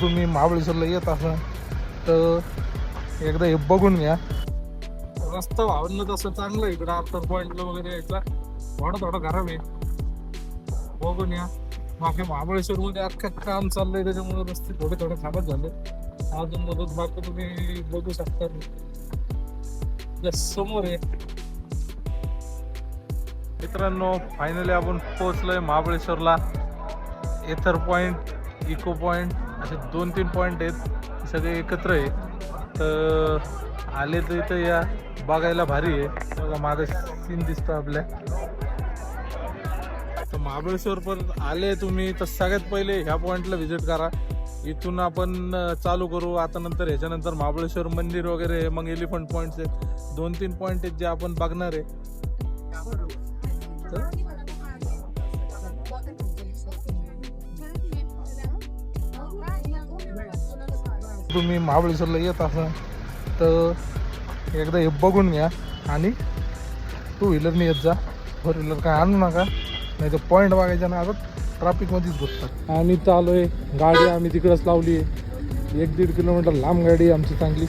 तुम्ही महाबळेश्वरला येत असाल तर एकदा हे बघून घ्या. रस्ता वावरलं तसं चांगलं आहे इकडं. आफ्टर पॉईंटला वगैरे यायचा थोडं खराब आहे, बघून या. बाकी महाबळेश्वर मध्ये अख्खं काम चाललंय त्याच्यामुळे रस्ते थोडे खराब झाले. अजून मधून बाकी तुम्ही बघू शकता समोर आहे. मित्रांनो, फायनली आपण पोहोचलोय महाबळेश्वरला. एथर पॉइंट, इको पॉइंट असे 2-3 पॉइंट आहेत, सगळे एकत्र आहे. तर आले तर इथं या, बघायला भारी आहे. बघा मागे सीन दिसतो आपल्या. तर महाबळेश्वर पर्यंत आले तुम्ही तर सगळ्यात पहिले ह्या पॉइंटला व्हिजिट करा. इथून आपण चालू करू. आता नंतर ह्याच्यानंतर महाबळेश्वर मंदिर वगैरे आहे, मग एलिफंट पॉइंट्स आहेत. 2-3 पॉइंट आहेत जे आपण बघणार आहे. तुम्ही महाबळेश्वरला येत असाल तर एकदा हे बघून घ्या आणि 2 व्हीलरने येत जा. 4 व्हीलर काय आणू नका, नाही तर पॉईंट बघायच्या ना आता ट्रॅफिकमध्येच बसतात. आणि चालू आहे गाडी आम्ही तिकडंच लावली आहे. 1-1.5 किलोमीटर लांब गाडी आहे आमची चांगली.